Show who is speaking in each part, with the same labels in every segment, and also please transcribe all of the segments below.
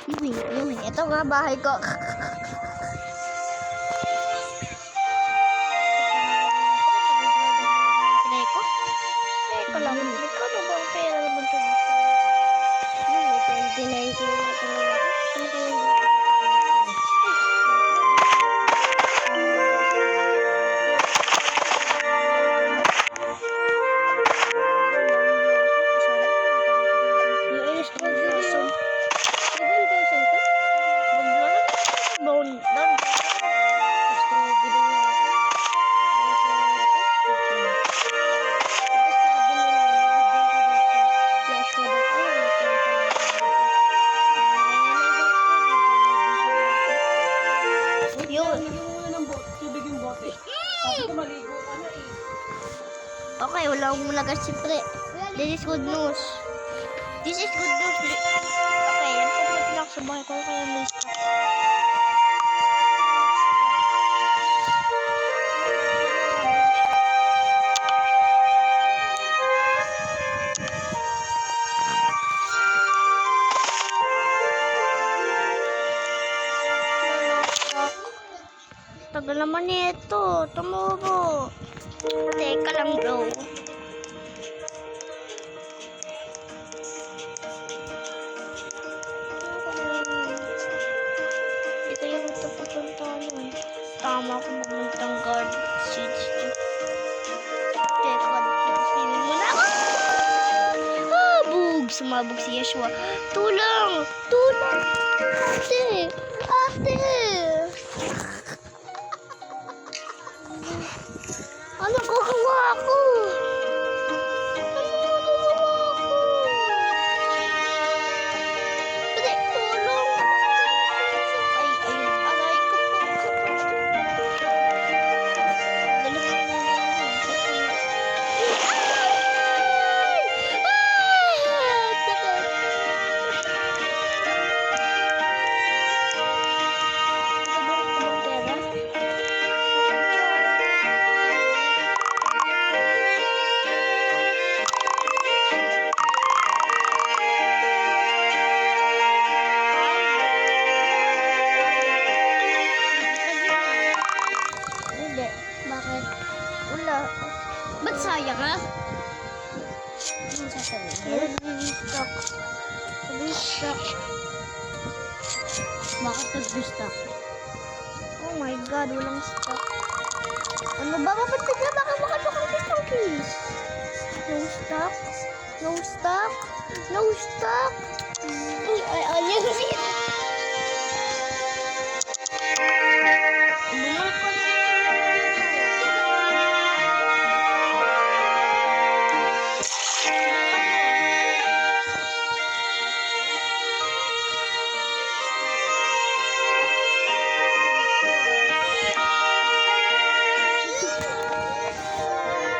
Speaker 1: Yung ito nga bahay ko. Teko lang. Ikaw ba ang pera naman ito? May 29 kilo ito. Okay, wala akong mulagas siyempre. This is good news. This is good news. Okay, yan po po lang sa bahay ko. Kaya may stock. Tagal naman ito. Tumubo. Teka lang bro. Ito yung taputunta mo eh. Tama kung magmuntang guard seats to. Teka, swimming muna ako. Bug! Sumabog si Yeshua. Tulang! Tulang! Ate! Ate! Ano gagawa ko? Ano gagawa ko? Hindi, tulong. Ay, aray ko po. Dali mo na yan. Hindi. Bakit? Wala. Ba't sayang ha? Ano sasabihin? Restock. Restock. Bakit nag-restock? Oh my god, walang stock. Ano ba? Bakit bigla? Baka makapakakit ang case. No stock. No stock. No stock. Ay, alien siya.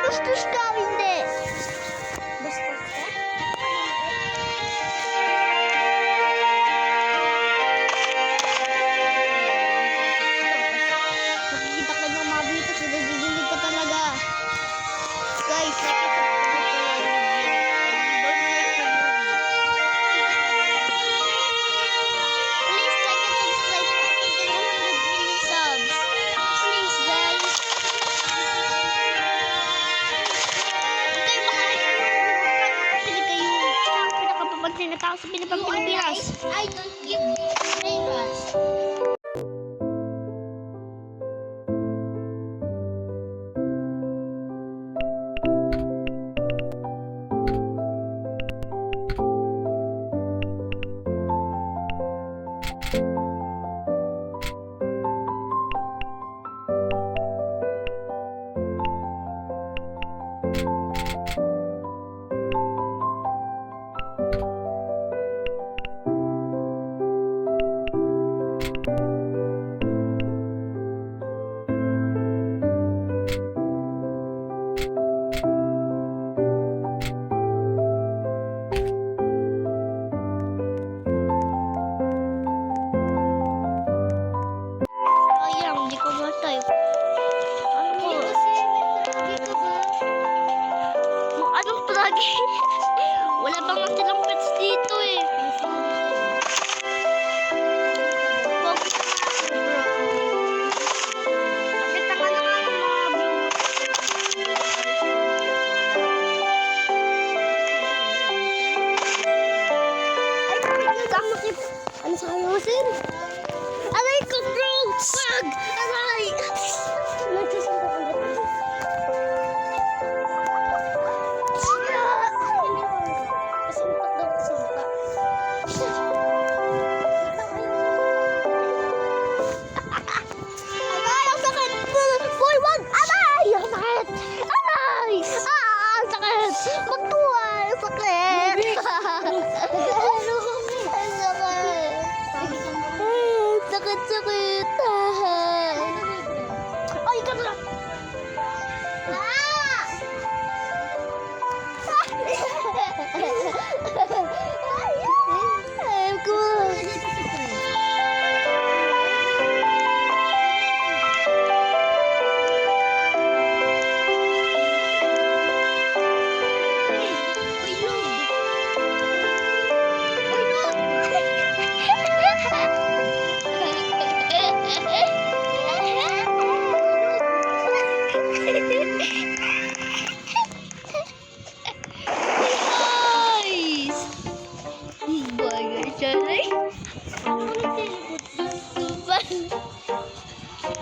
Speaker 1: Bastos ka, hindi. Bastos ka? Wag! Aray! Nagsasuntok ulit. Kasuntok daw sa mukha. Aray! Ang sakit! Boy, wag! Aray! Ang sakit! Aray! Ang sakit! Magtuwa! Ang sakit! Sakit-sakit. Ay, ikaw na. Ay, good. Guys! Bagay siya rin.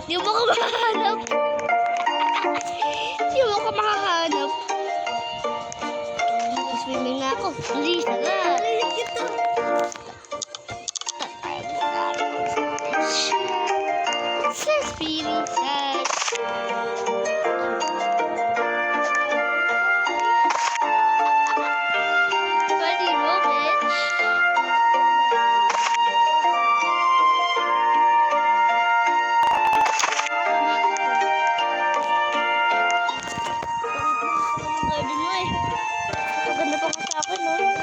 Speaker 1: Di mo ka makahanap. Di mo ka makahanap. Swimming na ako. Lisa na. Suspiritas. Funny moment. Garden mo eh. Maganda pa nga sa akin, no?